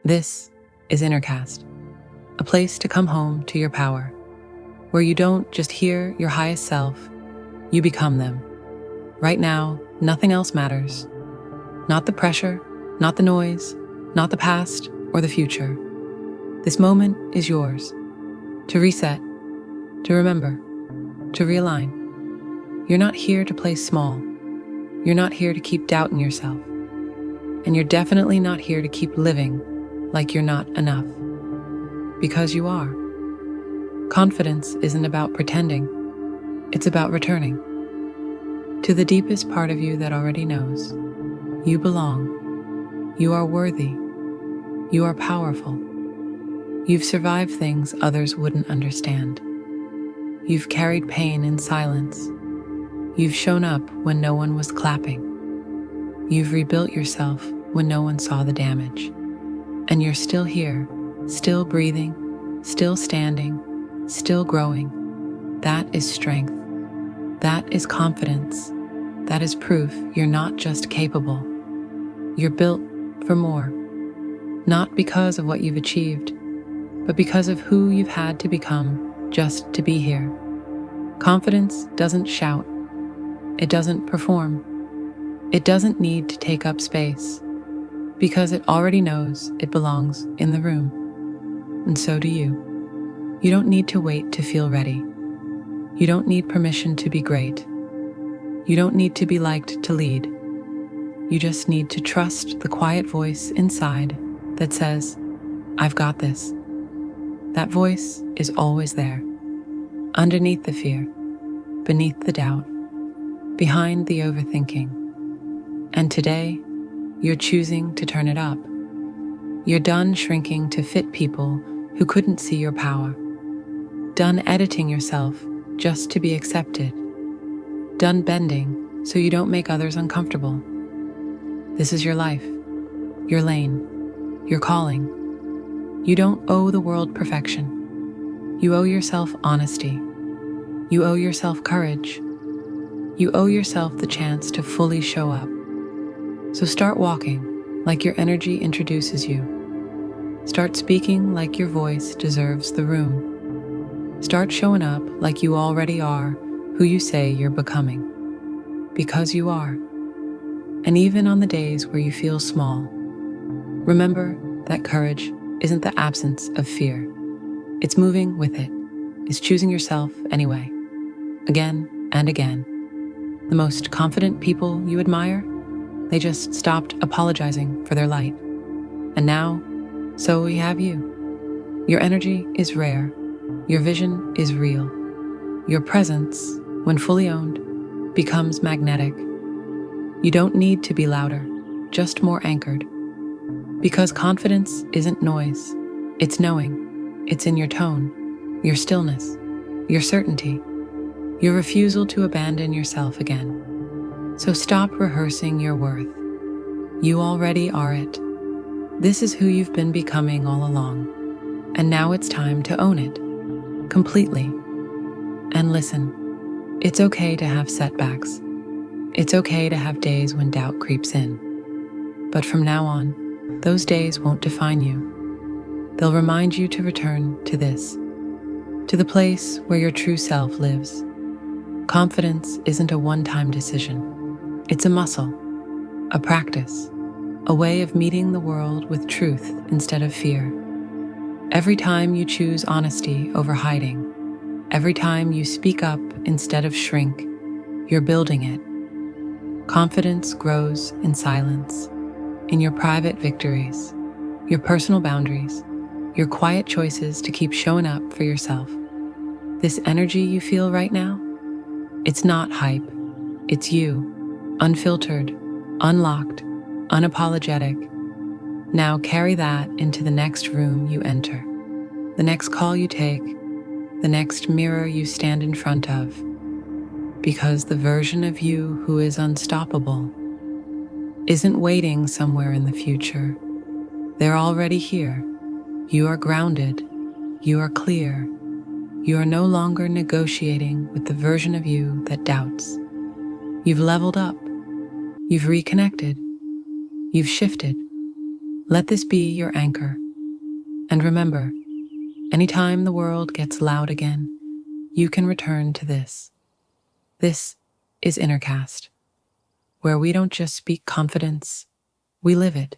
This is Innercast, a place to come home to your power, where you don't just hear your highest self, you become them. Right now, nothing else matters. Not the pressure, not the noise, not the past or the future. This moment is yours to reset, to remember, to realign. You're not here to play small. You're not here to keep doubting yourself. And you're definitely not here to keep living like you're not enough. Because you are. Confidence isn't about pretending. It's about returning to the deepest part of you that already knows. You belong. You are worthy. You are powerful. You've survived things others wouldn't understand. You've carried pain in silence. You've shown up when no one was clapping. You've rebuilt yourself when no one saw the damage. And you're still here, still breathing, still standing, still growing. That is strength. That is confidence. That is proof you're not just capable. You're built for more. Not because of what you've achieved, but because of who you've had to become just to be here. Confidence doesn't shout. It doesn't perform. It doesn't need to take up space, because it already knows it belongs in the room. And so do you. You don't need to wait to feel ready. You don't need permission to be great. You don't need to be liked to lead. You just need to trust the quiet voice inside that says, I've got this. That voice is always there, underneath the fear, beneath the doubt, behind the overthinking. And today, you're choosing to turn it up. You're done shrinking to fit people who couldn't see your power. Done editing yourself just to be accepted. Done bending so you don't make others uncomfortable. This is your life, your lane, your calling. You don't owe the world perfection. You owe yourself honesty. You owe yourself courage. You owe yourself the chance to fully show up. So start walking like your energy introduces you. Start speaking like your voice deserves the room. Start showing up like you already are who you say you're becoming. Because you are. And even on the days where you feel small, remember that courage isn't the absence of fear. It's moving with it. It's choosing yourself anyway. Again and again. The most confident people you admire, they just stopped apologizing for their light. And now, so we have you. Your energy is rare. Your vision is real. Your presence, when fully owned, becomes magnetic. You don't need to be louder, just more anchored. Because confidence isn't noise. It's knowing. It's in your tone, your stillness, your certainty, your refusal to abandon yourself again. So stop rehearsing your worth. You already are it. This is who you've been becoming all along. And now it's time to own it, completely. And listen, it's okay to have setbacks. It's okay to have days when doubt creeps in. But from now on, those days won't define you. They'll remind you to return to this, to the place where your true self lives. Confidence isn't a one-time decision. It's a muscle, a practice, a way of meeting the world with truth instead of fear. Every time you choose honesty over hiding, every time you speak up instead of shrink, you're building it. Confidence grows in silence, in your private victories, your personal boundaries, your quiet choices to keep showing up for yourself. This energy you feel right now, it's not hype, it's you. Unfiltered, unlocked, unapologetic. Now carry that into the next room you enter, the next call you take, the next mirror you stand in front of. Because the version of you who is unstoppable isn't waiting somewhere in the future. They're already here. You are grounded. You are clear. You are no longer negotiating with the version of you that doubts. You've leveled up. You've reconnected. You've shifted. Let this be your anchor. And remember, anytime the world gets loud again, you can return to this. This is Innercast, where we don't just speak confidence, we live it.